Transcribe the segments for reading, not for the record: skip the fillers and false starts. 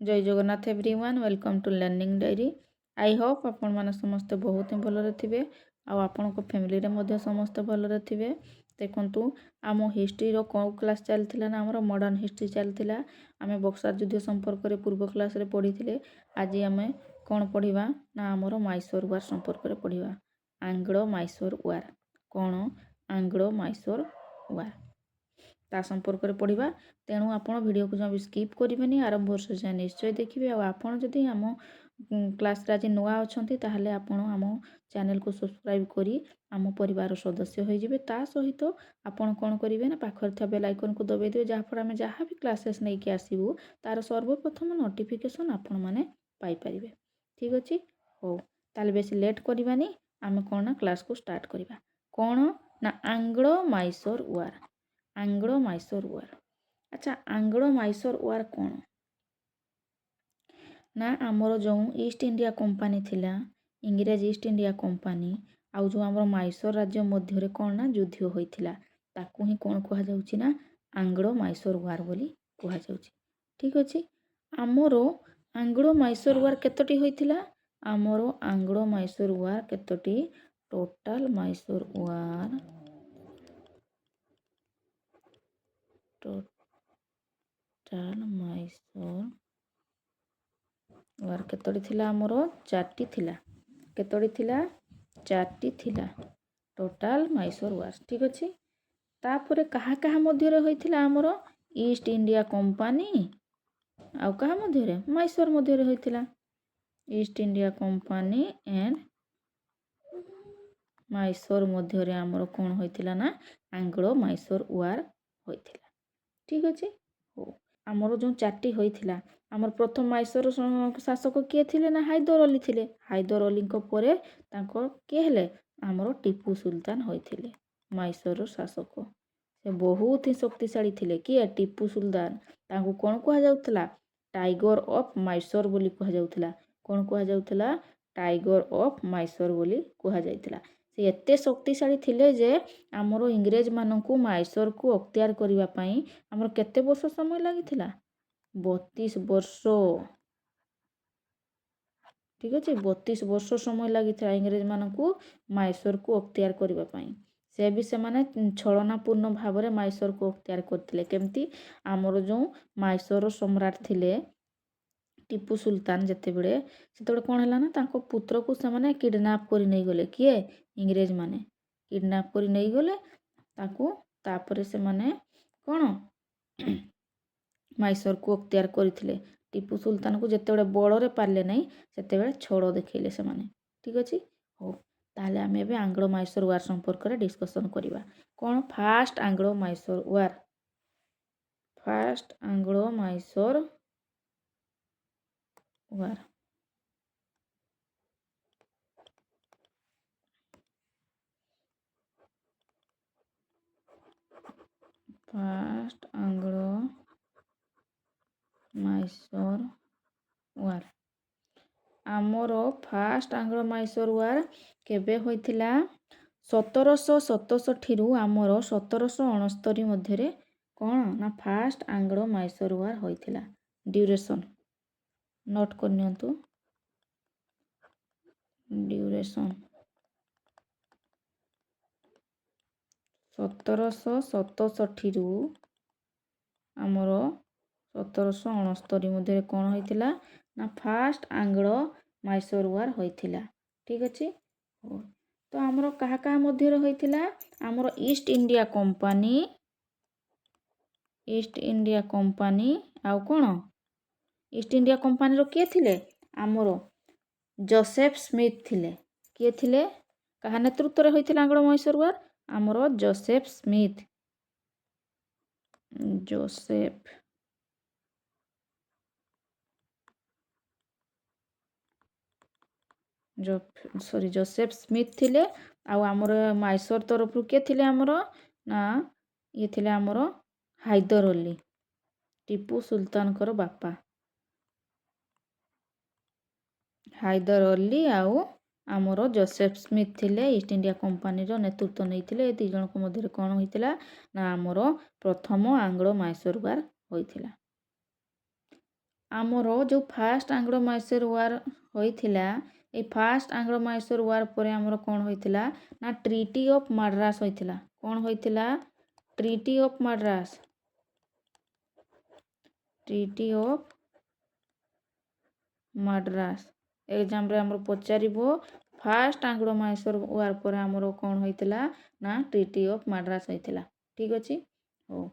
जय Jagannath everyone welcome to learning diary. I hope आपण मैंने समस्ते बहुत ही भलरे थे आपण फैमिली रे मध्य समस्ते भलरे थे। देखु आम हिस्ट्री कौ क्लास चलता ना आम मॉडर्न हिस्ट्री चलता आम बक्सार युद्ध संपर्क में पूर्व क्लास रे पढ़ी थे। आज आम कौन पढ़ा ना आमर माइसोर वार संपर्क में पढ़ा आंग्लो माइसोर वार कौन आंग्लो माइसोर वार ता संपर्क में पढ़ा। तेणु आपण वीडियो को जब स्किप करेंगे आरंभ से निश्चय देखिए। आपड़ जदि आम क्लास आज नुआ अच्छा ताहले आपण आम चैनल को सब्सक्राइब करी आम परिवार सदस्य होइजिबे। ता सहित आपण कौन करेंगे ना पाखर था बेल आइकन को दबाई देवे जहाँफल आम जहाँ भी क्लासेस नहीं कि आसबू तार सर्वप्रथम नोटिफिकेशन आपण मैंने पाइपर। ठीक अच्छे हो ताले बेसी लेट करवानी आम कौन ना क्लास को स्टार्ट करवा कौन ना आंग्लो माइसोर वार आंग्लो माइसोर वार। अच्छा आंग्लो माइसोर वार कौन ना आमर जो ईस्ट इंडिया कंपनी थिला इंग्रेज ईस्ट इंडिया कंपनी आउ जो आमर माइसोर राज्य मध्य कौन ना युद्ध होइथिला ताकू ही कौन कहा जाउची ना आंग्लो माइसोर वार बोली कहा जाउची। ठीक अच्छे आमर आंग्लो माइसोर वार केतोटी होइथिला आमर आंग्लो माइसोर वार केतोटी टोटल माइसोर वार टोटल माइसोर वार केतोटी थिला आमर चारटी थिला केतोटी थिला चारटी थिला टोटल माइसोर वार। ठीक अच्छे तापर कहा कहा मध्य होइथिला आमर ईस्ट इंडिया कंपनी आउ कहा मध्य माइसोर मध्य होइथिला East India company and Mysore मध्य आमर कौन होइथिला ना आंग्लो माइसोर वार होइथिला। ठीक अच्छे हो आमर जो चारटी होइथिला आमर प्रथम माइसोर शासक किए थिले ना हैदर अली थिले हैदर अली परे तांको किए हेले आमर टीपू सुल्तान होइथिले माइसोर शासक से बहुत ही शक्तिशाली थिले किए टीपू सुल्तान तांको कौन कहा जाउथला टाइगर ऑफ माइसोर बोली कहा जाउथला कौन कहा जाउथला टाइगर ऑफ माइसोर बोली कहा जाइथला। से एते शक्तिशाली थिले जे आमर इंग्रेज मानकू माइसोर को अख्तियार करबा पई आमर केते वर्ष समय लागिथिला 32 वर्ष। ठीक अच्छे 32 वर्ष समय लगी इंग्रेज मानकू माइसोर को अख्तियार करबा पई से भी से माने छलनापूर्ण भाव में माइसोर को अख्तियार करथिले केमती आमर जो माइसोर सम्राट थिले टीपू सुल्तान जेतेबेले सेतेबेले कौन है ना तांको पुत्र को से माने किडनैप करी नहीं गले किए इंग्रेज माने किडनैप करी नहीं गले ताको तापरे से माने कौन माइसोर को अख्तियार करथिले टीपू सुल्तान को जेतेबेले बड़रे पारले नहीं सेतेबेले छड़ देखैले से माने। ठीक अच्छे हो ताहले आम एबे आंग्लो माइसोर वार संपर्क में डिस्कसन करवा कौन फास्ट आंग्लो माइसोर वार फास्ट आंग्लो माइसोर वार। फास्ट आंग्लो माइसोर वार आमर फास्ट आंग्लो माइसोर वार केबे होइथिला 1767 रु आमर 1769 मध्य कौन ना फास्ट आंग्लो माइसोर वार होइथिला। ड्यूरेशन नोट करनियंतु ड्यूरेशन 1767 रु आमर 1769 मध्य कौन होइथिला ना फास्ट आंग्लो माइसोर वार होइथिला। ठीक अच्छे तो आमर कहा कहा मध्य होइथिला आमर ईस्ट इंडिया कंपनी आउ कौन ईस्ट इंडिया कंपनी रो किए थिले आमर जोसेफ स्मिथ थिले किए थिले कहा नेतृत्व रे होइथिला आंग्लो माइसोर वार आमर जोसेफ स्मिथ जोसेफ स्मिथ थिले आउ आमर माइसोर तरफ किए थिले आमर ना ये थिले आमर हैदर अली टीपू सुल्तान कर बापा हैदर अली आउ आमर जोसेफ स्मिथ थिले ईस्ट इंडिया कंपनी रो नेतृत्व नहीं थिले ए दी जन को मध्य कौन होइथिला ना आमर प्रथम आंग्लो माइसोर वार होइथिला। ଆମର ଯେଉଁ ଫାଷ୍ଟ ଆଙ୍ଗ୍ଲୋ ମାଇସୋର ୱାର୍ ହୋଇଥିଲା, এই ଫାଷ୍ଟ ଆଙ୍ଗ୍ଲୋ ମାଇସୋର ୱାର୍ ପରେ ଆମର କ'ଣ ହୋଇଥିଲା ନା ଟ୍ରିଟି ଅଫ୍ ମାଡ୍ରାସ ହୋଇଥିଲା। କ'ଣ ହୋଇଥିଲା? Treaty of Madras. Treaty of Madras ଏକ୍ଜାମ୍ରେ ଆମର ପଚାରିବ ଫାଷ୍ଟ ଆଙ୍ଗ୍ଲୋ ମାଇସୋର ୱାର୍ ପରେ ଆମର କ'ଣ ହୋଇଥିଲା ନା ଟ୍ରିଟି ଅଫ୍ ମାଡ୍ରାସ ହୋଇଥିଲା। ଠିକ୍ ଅଛି। ହଉ,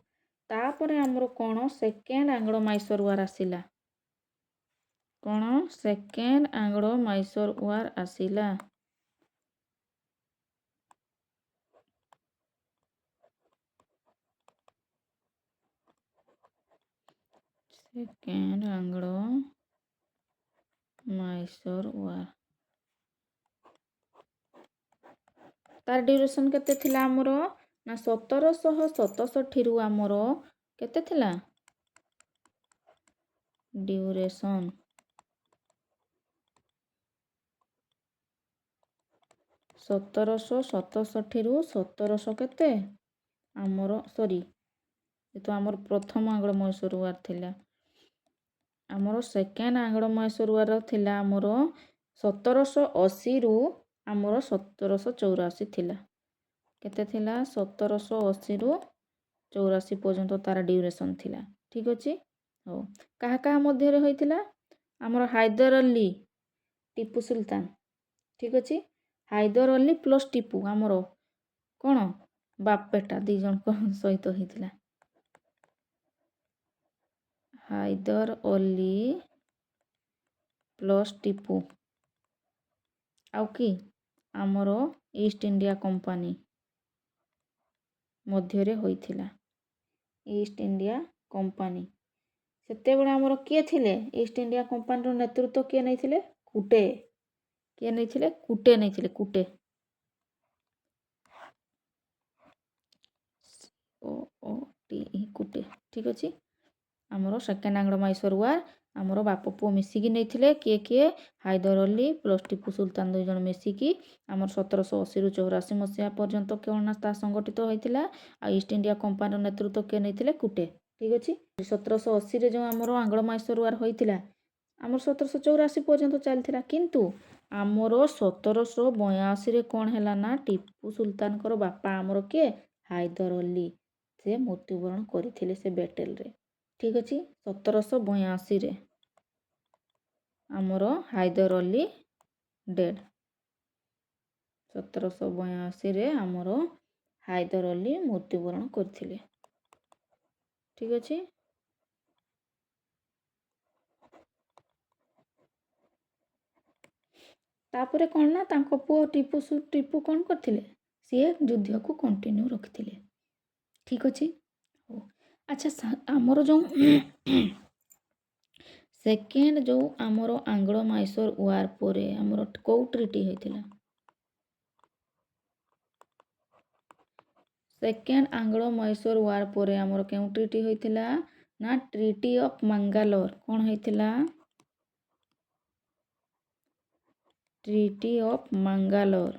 ତାପରେ ଆମର କ'ଣ ସେକେଣ୍ଡ ଆଙ୍ଗ୍ଲୋ ମାଇସୋର ୱାର୍ ଆସିଲା। କ'ଣ? ସେକେଣ୍ଡ ଆଙ୍ଗ୍ଲୋ ମାଇସୋର ୱାର୍ ଆସିଲା। ସେକେଣ୍ଡ ଆଙ୍ଗ୍ଲୋ ମାଇସୋର ୱାର୍ ତାର ଡ୍ୟୁରେସନ୍ କେତେ ଥିଲା ଆମର ନା 1767ରୁ ଆମର କେତେ ଥିଲା ଡ୍ୟୁରେସନ୍? 1767ରୁ 1700 କେତେ ଆମର ଯେହେତୁ ଆମର ପ୍ରଥମ ଆଙ୍ଗ୍ଲୋ ମାଇସୋର ୱାର୍ ଥିଲା, ଆମର ସେକେଣ୍ଡ ଆଙ୍ଗ୍ଲୋ ମାଇସୋର ୱାର୍ ଥିଲା ଆମର 1780ରୁ ଆମର 1784 ଥିଲା। କେତେ ଥିଲା? 1780ରୁ 84 ପର୍ଯ୍ୟନ୍ତ ତାର ଡ୍ୟୁରେସନ୍ ଥିଲା। ଠିକ୍ ଅଛି। ହଉ, କାହା କାହା ମଧ୍ୟରେ ହୋଇଥିଲା? ଆମର ହାଇଦର ଅଲି, ଟିପୁ ସୁଲତାନ। ଠିକ୍ ଅଛି। ହାଇଦର ଅଲି ପ୍ଲସ୍ ଟିପୁ ଆମର କ'ଣ ବାପ ବେଟା 2 ଜଣଙ୍କ ସହିତ ହେଇଥିଲା। ହାଇଦର ଅଲି ପ୍ଲସ୍ ଟିପୁ ଆଉ କି ଆମର ଇଷ୍ଟ ଇଣ୍ଡିଆ କମ୍ପାନୀ ମଧ୍ୟରେ ହୋଇଥିଲା। ଇଷ୍ଟ ଇଣ୍ଡିଆ କମ୍ପାନୀ ସେତେବେଳେ ଆମର କିଏ ଥିଲେ? ଇଷ୍ଟ ଇଣ୍ଡିଆ କମ୍ପାନୀର ନେତୃତ୍ୱ କିଏ ନେଇଥିଲେ? କୁଟେ। କିଏ ନେଇଥିଲେ? କୁଟେ ନେଇଥିଲେ। କୁଟେ। କୁଟେ। ଠିକ୍ ଅଛି। ଆମର ସେକେଣ୍ଡ ଆଙ୍ଗ୍ଲୋ ମାଇସୋର ୱାର୍ ଆମର ବାପ ପୁଅ ମିଶିକି ନେଇଥିଲେ। କିଏ? ହାଇଦର ଅଲି ପ୍ଲସ୍ ଟିପୁ ସୁଲତାନ 2 ଜଣ ମିଶିକି ଆମର 1780ରୁ 84 ମସିହା ପର୍ଯ୍ୟନ୍ତ କ'ଣ ନା ତାହା ସଂଗଠିତ ହୋଇଥିଲା। ଆଉ ଇଷ୍ଟ ଇଣ୍ଡିଆ କମ୍ପାନୀର ନେତୃତ୍ୱ କିଏ ନେଇଥିଲେ? କୁଟେ। ଠିକ୍ ଅଛି। 1780ରେ ଯେଉଁ ଆମର ଆଙ୍ଗ୍ଲୋ ମାଇସୋର ୱାର୍ ହୋଇଥିଲା ଆମର 1784 ପର୍ଯ୍ୟନ୍ତ ଚାଲିଥିଲା, କିନ୍ତୁ ଆମର 1782ରେ କ'ଣ ହେଲା ନା ଟିପୁ ସୁଲତାନଙ୍କର ବାପା ଆମର କିଏ? ହାଇଦର ଅଲି ସେ ମୃତ୍ୟୁବରଣ କରିଥିଲେ ସେ ବ୍ୟାଟେଲରେ। ଠିକ୍ ଅଛି। 1782ରେ ଆମର ହାଇଦର ଅଲି ଡେଡ୍। 1782ରେ ଆମର ହାଇଦର ଅଲି ମୃତ୍ୟୁବରଣ କରିଥିଲେ। ଠିକ୍ ଅଛି। ତାପରେ କ'ଣ ନା ତାଙ୍କ ପୁଅ ଟିପୁ କ'ଣ କରିଥିଲେ? ସିଏ ଯୁଦ୍ଧକୁ କଣ୍ଟିନ୍ୟୁ ରଖିଥିଲେ। ଠିକ୍ ଅଛି। ହଉ, ଆଚ୍ଛା ଆମର ଯେଉଁ ସେକେଣ୍ଡ ଯେଉଁ ଆମର ଆଙ୍ଗ୍ଲୋ ମାଇସୋର ୱାର୍ ପରେ ଆମର କେଉଁ ଟ୍ରିଟି ହୋଇଥିଲା? ସେକେଣ୍ଡ ଆଙ୍ଗ୍ଲୋ ମାଇସୋର ୱାର୍ ପରେ ଆମର କେଉଁ ଟ୍ରିଟି ହୋଇଥିଲା ନା ଟ୍ରିଟି ଅଫ୍ ମାଙ୍ଗାଲୋର। କ'ଣ ହେଇଥିଲା? Treaty of Mangalore.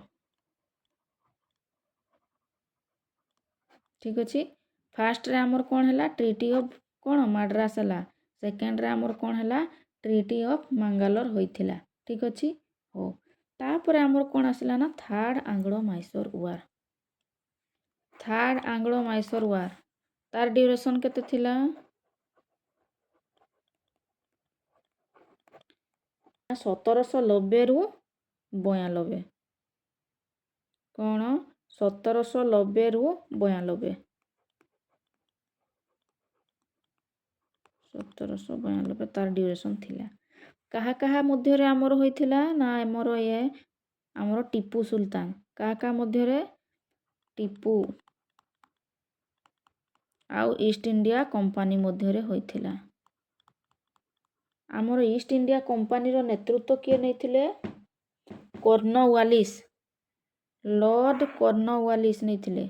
ଠିକ୍ ଅଛି। ଫାର୍ଷ୍ଟରେ ଆମର କ'ଣ ହେଲା? ଟ୍ରିଟି ଅଫ୍ କ'ଣ ମାଡ୍ରାସ ହେଲା। ସେକେଣ୍ଡରେ ଆମର କ'ଣ ହେଲା? ଟ୍ରିଟି ଅଫ୍ ମାଙ୍ଗାଲୋର ହୋଇଥିଲା। ଠିକ୍ ଅଛି। ହଉ, ତାପରେ ଆମର କ'ଣ ଆସିଲା ନା third Anglo Mysore war. Third Anglo Mysore war ତାର ଡ୍ୟୁରେସନ୍ କେତେ ଥିଲା? 1790ରୁ 92। କ'ଣ? 1790ରୁ 92। 1792 ତାର ଡ୍ୟୁରେସନ୍ ଥିଲା। କାହା ମଧ୍ୟରେ ଆମର ହୋଇଥିଲା ନା ଆମର ଟିପୁ ସୁଲତାନ। କାହା ମଧ୍ୟରେ? ଟିପୁ ଆଉ ଇଷ୍ଟ ଇଣ୍ଡିଆ କମ୍ପାନୀ ମଧ୍ୟରେ ହୋଇଥିଲା। ଆମର ଇଷ୍ଟ ଇଣ୍ଡିଆ କମ୍ପାନୀର ନେତୃତ୍ୱ କିଏ ନେଇଥିଲେ? କର୍ଣ୍ଣୱାଲିସ୍, ଲର୍ଡ଼ କର୍ଣ୍ଣୱାଲିସ୍ ନେଇଥିଲେ।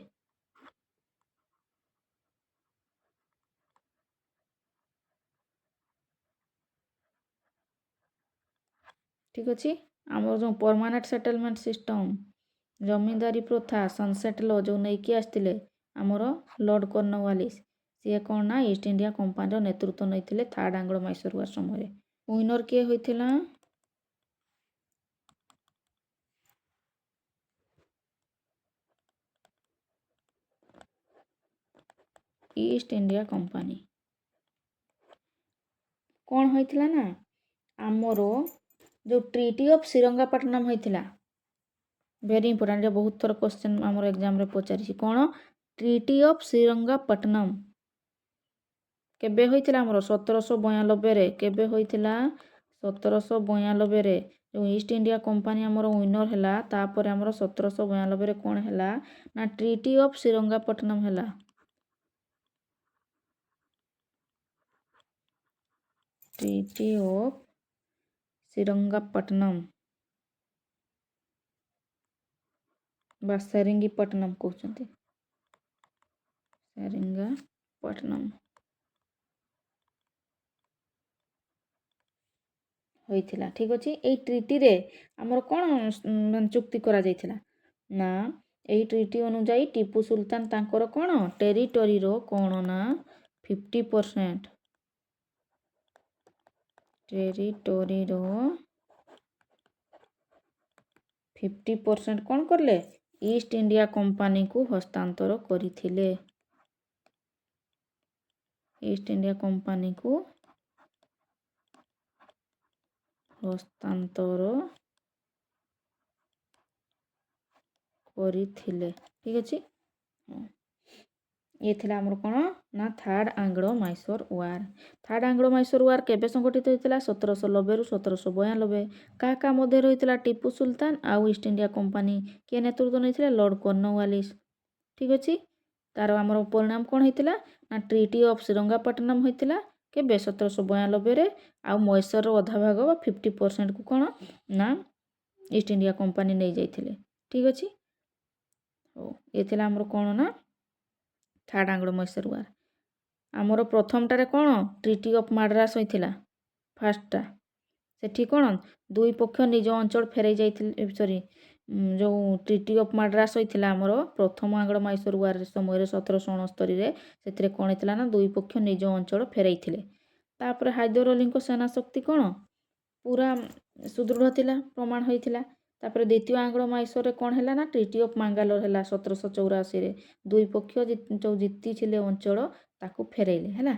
ଠିକ୍ ଅଛି। ଆମର ଯେଉଁ ପରମାନେଣ୍ଟ ସେଟଲମେଣ୍ଟ ସିଷ୍ଟମ୍, ଜମିଦାରୀ ପ୍ରଥା, ସନସେଟ୍ ଲ ଯେଉଁ ନେଇକି ଆସିଥିଲେ ଆମର ଲର୍ଡ଼ କର୍ଣ୍ଣୱାଲିସ୍, ସିଏ କ'ଣ ନା ଇଷ୍ଟ ଇଣ୍ଡିଆ କମ୍ପାନୀର ନେତୃତ୍ୱ ନେଇଥିଲେ ଥାର୍ଡ଼ ଆଙ୍ଗ୍ଲୋ ମାଇସୋର ୱାର୍ ସମୟରେ। ୱିନର୍ କିଏ ହୋଇଥିଲା? East India company. କ'ଣ ହୋଇଥିଲା ନା ଆମର ଯେଉଁ ଟ୍ରିଟି ଅଫ୍ ଶ୍ରୀରଙ୍ଗାପଟ୍ଟନମ୍ ହୋଇଥିଲା, ଭେରି ଇମ୍ପୋର୍ଟାଣ୍ଟ, ଯେ ବହୁତ ଥର କ୍ୱେଶ୍ଚନ୍ ଆମର ଏକ୍ଜାମ୍ରେ ପଚାରିଛି। କ'ଣ? ଟ୍ରିଟି ଅଫ୍ ଶ୍ରୀରଙ୍ଗାପଟ୍ଟନମ୍ କେବେ ହୋଇଥିଲା? ଆମର 1792ରେ। କେବେ ହୋଇଥିଲା? 1792ରେ। ଯେଉଁ ଇଷ୍ଟ ଇଣ୍ଡିଆ କମ୍ପାନୀ ଆମର ୱିନର୍ ହେଲା, ତାପରେ ଆମର 1792ରେ କ'ଣ ହେଲା ନା ଟ୍ରିଟି ଅଫ୍ ଶ୍ରୀରଙ୍ଗାପଟ୍ଟନମ୍ ହେଲା। ଟ୍ରିଟି ଅଫ୍ ଶ୍ରୀରଙ୍ଗାପଟ୍ଟନମ୍ ବା ସେରିଙ୍ଗିପଟ୍ଟନମ୍ କହୁଛନ୍ତି, ସେରିଙ୍ଗାପଟ୍ଟନମ୍ ହୋଇଥିଲା। ଠିକ୍ ଅଛି। ଏଇ ଟ୍ରିଟିରେ ଆମର କ'ଣ ଚୁକ୍ତି କରାଯାଇଥିଲା ନା ଏଇ ଟ୍ରିଟି ଅନୁଯାୟୀ ଟିପୁ ସୁଲତାନ ତାଙ୍କର କ'ଣ ଟେରିଟୋରିର କ'ଣ ନା 50% ଟେରିଟୋରିର 50% କ'ଣ କଲେ? ଇଷ୍ଟ ଇଣ୍ଡିଆ କମ୍ପାନୀକୁ ହସ୍ତାନ୍ତର କରିଥିଲେ। ଇଷ୍ଟ ଇଣ୍ଡିଆ କମ୍ପାନୀକୁ ହସ୍ତାନ୍ତର କରିଥିଲେ। ଠିକ୍ ଅଛି। ଇଏ ଥିଲା ଆମର କ'ଣ ନା third Anglo Mysore war. Third Anglo Mysore war କେବେ ସଂଗଠିତ ହୋଇଥିଲା? 1790ରୁ 1792। କାହା କାହା ମଧ୍ୟରେ ହୋଇଥିଲା? ଟିପୁ ସୁଲତାନ ଆଉ ଇଷ୍ଟ ଇଣ୍ଡିଆ କମ୍ପାନୀ। କିଏ ନେତୃତ୍ୱ ନେଇଥିଲେ? Lord Cornwallis. ଠିକ୍ ଅଛି। ତାର ଆମର ପରିଣାମ କ'ଣ ହେଇଥିଲା ନା ଟ୍ରିଟି ଅଫ୍ ଶ୍ରୀରଙ୍ଗାପଟ୍ଟନମ୍ ହୋଇଥିଲା। କେବେ? 1792ରେ। ଆଉ ମୈଶୋରର ଅଧା ଭାଗ ବା 50%କୁ କ'ଣ ନା ଇଷ୍ଟ ଇଣ୍ଡିଆ କମ୍ପାନୀ ନେଇଯାଇଥିଲେ। ଠିକ୍ ଅଛି। ହଉ, ଏ ଥିଲା ଆମର କ'ଣ ନା ଥାର୍ଡ଼ ଆଙ୍ଗ୍ଲୋ ମାଇସୋର ୱାର୍। ଆମର ପ୍ରଥମଟାରେ କ'ଣ ଟ୍ରିଟି ଅଫ୍ ମାଡ୍ରାସ ହୋଇଥିଲା, ଫାର୍ଷ୍ଟଟା। ସେଠି କ'ଣ ଦୁଇ ପକ୍ଷ ନିଜ ଅଞ୍ଚଳ ଫେରାଇ ଯାଇଥିଲେ। ସରି, ଯେଉଁ ଟ୍ରିଟି ଅଫ୍ ମାଡ୍ରାସ ହୋଇଥିଲା ଆମର ପ୍ରଥମ ଆଙ୍ଗ୍ଲୋ ମାଇସୋର ୱାର୍ ସମୟରେ 1769ରେ, ସେଥିରେ କ'ଣ ହେଇଥିଲା ନା ଦୁଇ ପକ୍ଷ ନିଜ ଅଞ୍ଚଳ ଫେରାଇଥିଲେ। ତାପରେ ହାଇଦର ଅଲିଙ୍କ ସେନା ଶକ୍ତି କ'ଣ ପୁରା ସୁଦୃଢ଼ ଥିଲା, ପ୍ରମାଣ ହୋଇଥିଲା। ତାପରେ ଦ୍ୱିତୀୟ ଆଙ୍ଗ୍ଲୋ ମାଇସୋରରେ କ'ଣ ହେଲା ନା ଟ୍ରିଟି ଅଫ୍ ମାଙ୍ଗାଲୋର ହେଲା 1784ରେ। ଦୁଇ ପକ୍ଷ ଯେଉଁ ଜିତିଥିଲେ ଅଞ୍ଚଳ ତାକୁ ଫେରାଇଲେ ହେଲା।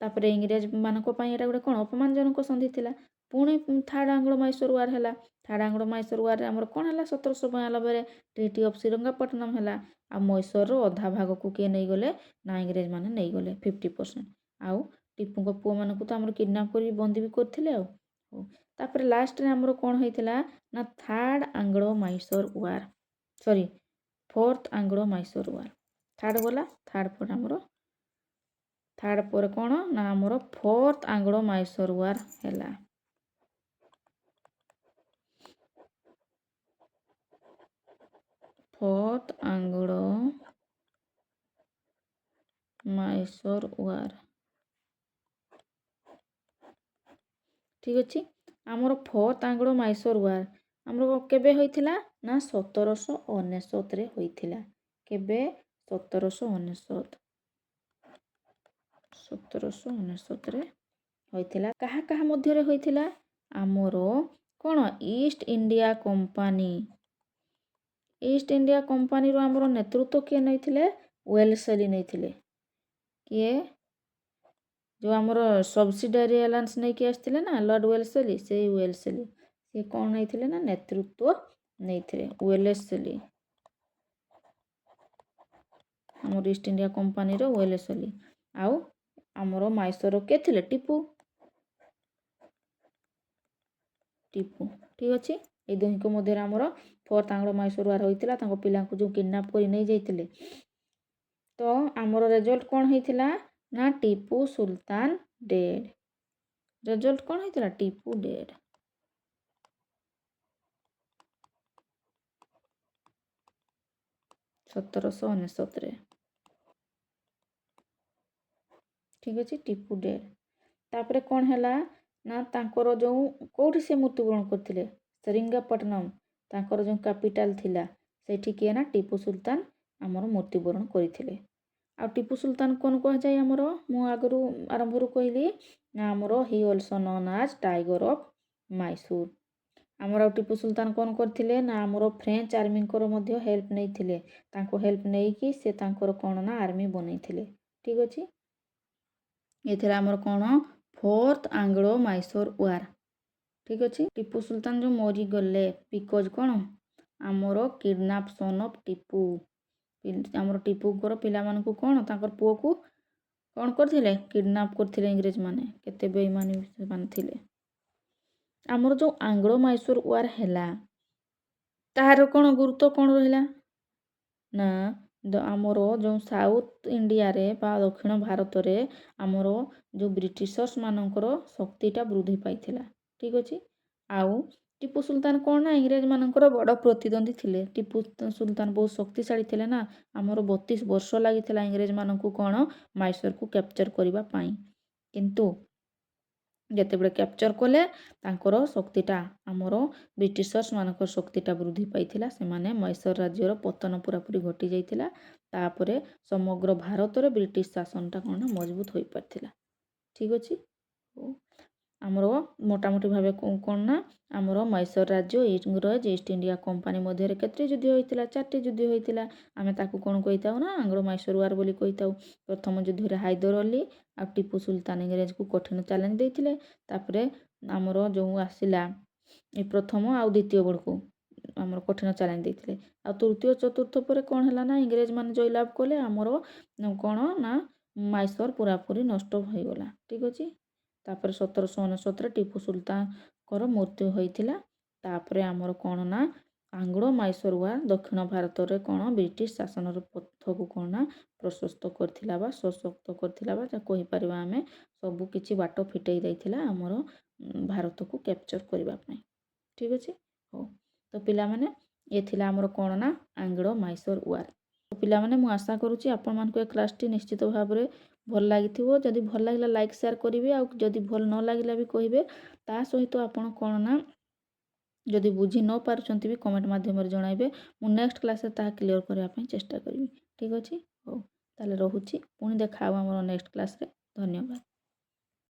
ତାପରେ ଇଂରେଜମାନଙ୍କ ପାଇଁ ଏଇଟା ଗୋଟେ କ'ଣ ଅପମାନଜନକ ସନ୍ଧି ଥିଲା। ପୁଣି ଥାର୍ଡ଼ ଆଙ୍ଗ୍ଲୋ ମାଇସୋର ୱାର୍ ହେଲା। ଥାର୍ଡ଼ ଆଙ୍ଗ୍ଲୋ ମାଇସୋର ୱାର୍ରେ ଆମର କ'ଣ ହେଲା? 1792ରେ ଟ୍ରିଟି ଅଫ୍ ଶ୍ରୀରଙ୍ଗାପଟ୍ଟନମ୍ ହେଲା। ଆଉ ମୈଶୋରର ଅଧା ଭାଗକୁ କିଏ ନେଇଗଲେ ନା ଇଂରେଜମାନେ ନେଇଗଲେ 50%। ଆଉ ଟିପୁଙ୍କ ପୁଅମାନଙ୍କୁ ତ ଆମର କିଡ଼ନାପ୍ କରି ବନ୍ଦୀ ବି କରିଥିଲେ। ଆଉ ହଉ, ତାପରେ ଲାଷ୍ଟରେ ଆମର କ'ଣ ହେଇଥିଲା ନା third Anglo Mysore war, sorry fourth Anglo Mysore war. Third ଗଲା, ଥାର୍ଡ଼ ପରେ ଆମର ଥାର୍ଡ଼ ପରେ କ'ଣ ନା ଆମର ଫୋର୍ଥ ଆଙ୍ଗ୍ଲୋ ମାଇସୋର ୱାର୍ ହେଲା। Fourth Anglo Mysore war. ଠିକ୍ ଅଛି। ଆମର ଫୋର୍ଥ ଆଙ୍ଗ୍ଲୋ ମାଇସୋର ୱାର୍ ଆମର କେବେ ହୋଇଥିଲା ନା 1799ରେ ହୋଇଥିଲା। କେବେ? 1799ରେ ହୋଇଥିଲା। କାହା କାହା ମଧ୍ୟରେ ହୋଇଥିଲା? ଆମର କ'ଣ East India company. East India କମ୍ପାନୀର ଆମର ନେତୃତ୍ୱ କିଏ ନେଇଥିଲେ? ୱେଲସଲି ନେଇଥିଲେ। କିଏ? ଯେଉଁ ଆମର ସବସିଡାରୀ ଆଲାନ୍ସ ନେଇକି ଆସିଥିଲେ ନା ଲର୍ଡ଼ ୱେଲସଲି, ସେଇ ୱେଲସଲି ସିଏ କ'ଣ ନେଇଥିଲେ ନା ନେତୃତ୍ୱ ନେଇଥିଲେ। ୱେଲସଲି, ଆମର ଇଷ୍ଟ ଇଣ୍ଡିଆ କମ୍ପାନୀର ୱେଲସଲି। ଆଉ ଆମର ମାଇସୋର କିଏ ଥିଲେ? ଟିପୁ। ଟିପୁ। ଠିକ୍ ଅଛି। ଏଇ ଦୁହିଁଙ୍କ ମଧ୍ୟରେ ଆମର ଫୋର୍ଥ ଆଙ୍ଗ୍ଲୋ ମାଇସୋର ୱାର୍ ହୋଇଥିଲା। ତାଙ୍କ ପିଲାଙ୍କୁ ଯେଉଁ କିଡ଼ନାପ୍ କରି ନେଇଯାଇଥିଲେ। ତ ଆମର ରେଜଲ୍ଟ କ'ଣ ହେଇଥିଲା ନା ଟିପୁ ସୁଲତାନ ଡେଡ୍। ରେଜଲ୍ଟ କ'ଣ ହେଇଥିଲା? ଟିପୁ ଡେଡ୍। ରେ। ଠିକ୍ ଅଛି। ଟିପୁ ଡେଡ୍। ତାପରେ କ'ଣ ହେଲା ନା ତାଙ୍କର ଯେଉଁ କେଉଁଠି ସେ ମୃତ୍ୟୁବରଣ କରିଥିଲେ? ସେରିଙ୍ଗାପଟ୍ଟନମ୍ ତାଙ୍କର ଯେଉଁ କ୍ୟାପିଟାଲ ଥିଲା। ସେଇଠି କିଏ ନା ଟିପୁ ସୁଲତାନ ଆମର ମୃତ୍ୟୁବରଣ କରିଥିଲେ। ଆଉ ଟିପୁ ସୁଲତାନ କ'ଣ କୁହାଯାଏ ଆମର? ମୁଁ ଆଗରୁ ଆରମ୍ଭରୁ କହିଲି ନା ଆମର he also known as tiger of Mysore. ଆମର ଆଉ ଟିପୁ ସୁଲତାନ କ'ଣ କରିଥିଲେ ନା ଆମର ଫ୍ରେଞ୍ଚ ଆର୍ମିଙ୍କର ମଧ୍ୟ ହେଲ୍ପ ନେଇଥିଲେ। ତାଙ୍କୁ ହେଲ୍ପ ନେଇକି ସେ ତାଙ୍କର କ'ଣ ନା ଆର୍ମି ବନେଇଥିଲେ। ଠିକ୍ ଅଛି। ଏଥିରେ ଆମର କ'ଣ ଫୋର୍ଥ ଆଙ୍ଗ୍ଲୋ ମାଇସୋର ୱାର୍। ଠିକ୍ ଅଛି। ଟିପୁ ସୁଲତାନ ଯେଉଁ ମରିଗଲେ ବିକଜ କ'ଣ ଆମର କିଡ଼ନାପ୍ ସନ୍ ଅଫ୍ ଟିପୁ। ଆମର ଟିପୁଙ୍କର ପିଲାମାନଙ୍କୁ କ'ଣ ତାଙ୍କର ପୁଅକୁ କ'ଣ କରିଥିଲେ? କିଡ଼ନାପ୍ କରିଥିଲେ ଇଂରେଜମାନେ। କେତେ ବେଇମାନି ସେମାନେ ଥିଲେ। ଆମର ଯେଉଁ ଆଙ୍ଗ୍ଲୋ ମାଇସୋର ୱାର୍ ହେଲା ତାହାର କ'ଣ ଗୁରୁତ୍ୱ କ'ଣ ରହିଲା ନା ଆମର ଯେଉଁ ସାଉଥ ଇଣ୍ଡିଆରେ ବା ଦକ୍ଷିଣ ଭାରତରେ ଆମର ଯେଉଁ ବ୍ରିଟିଶର୍ସ ମାନଙ୍କର ଶକ୍ତିଟା ବୃଦ୍ଧି ପାଇଥିଲା। ଠିକ୍ ଅଛି। ଆଉ ଟିପୁ ସୁଲତାନ କ'ଣ ନା ଇଂରେଜମାନଙ୍କର ବଡ଼ ପ୍ରତିଦ୍ୱନ୍ଦ୍ୱୀ ଥିଲେ। ଟିପୁ ସୁଲତାନ ବହୁତ ଶକ୍ତିଶାଳୀ ଥିଲେ ନା। ଆମର 32 ବର୍ଷ ଲାଗିଥିଲା ଇଂରେଜମାନଙ୍କୁ କ'ଣ ମାଇସୋରକୁ କ୍ୟାପଚର କରିବା ପାଇଁ। କିନ୍ତୁ ଯେତେବେଳେ କ୍ୟାପଚର କଲେ ତାଙ୍କର ଶକ୍ତିଟା ଆମର ବ୍ରିଟିଶର୍ସ ମାନଙ୍କର ଶକ୍ତିଟା ବୃଦ୍ଧି ପାଇଥିଲା। ସେମାନେ ମୈସୋର ରାଜ୍ୟର ପତନ ପୁରାପୁରି ଘଟି ଯାଇଥିଲା। ତାପରେ ସମଗ୍ର ଭାରତରେ ବ୍ରିଟିଶ ଶାସନଟା କ'ଣ ମଜବୁତ ହୋଇପାରିଥିଲା। ଠିକ୍ ଅଛି। ଆମର ମୋଟାମୋଟି ଭାବେ କ'ଣ ନା ଆମର ମୈସୋର ରାଜ୍ୟ ଇଂରେଜ ଇଷ୍ଟ ଇଣ୍ଡିଆ କମ୍ପାନୀ ମଧ୍ୟରେ କେତେ ଯୁଦ୍ଧ ହୋଇଥିଲା? 4ଟି ଯୁଦ୍ଧ ହୋଇଥିଲା। ଆମେ ତାକୁ କ'ଣ କହିଥାଉ ନା ଆଙ୍ଗ୍ଲୋ ମାଇସୋର ୱାର୍ ବୋଲି କହିଥାଉ। ପ୍ରଥମ ଯୁଦ୍ଧରେ ହାଇଦର ଅଲି ଆଉ ଟିପୁ ସୁଲତାନ ଇଂରେଜକୁ କଠିନ ଚ୍ୟାଲେଞ୍ଜ ଦେଇଥିଲେ। ତାପରେ ଆମର ଯେଉଁ ଆସିଲା ଏ ପ୍ରଥମ ଆଉ ଦ୍ୱିତୀୟ ବେଳକୁ ଆମର କଠିନ ଚ୍ୟାଲେଞ୍ଜ ଦେଇଥିଲେ। ଆଉ ତୃତୀୟ ଚତୁର୍ଥ ପରେ କ'ଣ ହେଲା ନା ଇଂରେଜମାନେ ଜୟଲାଭ କଲେ। ଆମର କ'ଣ ନା ମାଇସୋର ପୁରାପୁରି ନଷ୍ଟ ହୋଇଗଲା। ଠିକ୍ ଅଛି। ତାପରେ 1799ରେ ଟିପୁ ସୁଲତାନଙ୍କର ମୃତ୍ୟୁ ହୋଇଥିଲା। ତାପରେ ଆମର କ'ଣ ନା ଆଙ୍ଗ୍ଲୋ ମାଇସୋର ୱାର୍ ଦକ୍ଷିଣ ଭାରତରେ କ'ଣ ବ୍ରିଟିଶ ଶାସନର ପଥକୁ କ'ଣ ନା ପ୍ରଶସ୍ତ କରିଥିଲା ବା ସଶକ୍ତ କରିଥିଲା ବା ଯାହା କହିପାରିବା ଆମେ ସବୁ କିଛି ବାଟ ଫିଟେଇ ଦେଇଥିଲା ଆମର ଭାରତକୁ କ୍ୟାପଚର କରିବା ପାଇଁ। ଠିକ୍ ଅଛି। ହଉ ତ ପିଲାମାନେ ଏ ଥିଲା ଆମର କ'ଣ ନା ଆଙ୍ଗ୍ଲୋ ମାଇସୋର ୱାର୍। ତ ପିଲାମାନେ ମୁଁ ଆଶା କରୁଛି ଆପଣମାନଙ୍କୁ ଏ କ୍ଲାସ୍ଟି ନିଶ୍ଚିତ ଭାବରେ ଭଲ ଲାଗିଥିବ। ଯଦି ଭଲ ଲାଗିଲା ଲାଇକ୍ ସେୟାର କରିବେ। ଆଉ ଯଦି ଭଲ ନ ଲାଗିଲା ବି କହିବେ। ତା ସହିତ ଆପଣ କ'ଣ ନା ଯଦି ବୁଝି ନ ପାରୁଛନ୍ତି ବି କମେଣ୍ଟ ମାଧ୍ୟମରେ ଜଣାଇବେ। ମୁଁ ନେକ୍ସଟ କ୍ଲାସ୍ରେ ତାହା କ୍ଲିୟର କରିବା ପାଇଁ ଚେଷ୍ଟା କରିବି। ଠିକ୍ ଅଛି। ହଉ ତାହେଲେ ରହୁଛି। ପୁଣି ଦେଖା ହେବ ଆମର ନେକ୍ସଟ କ୍ଲାସ୍ରେ। ଧନ୍ୟବାଦ।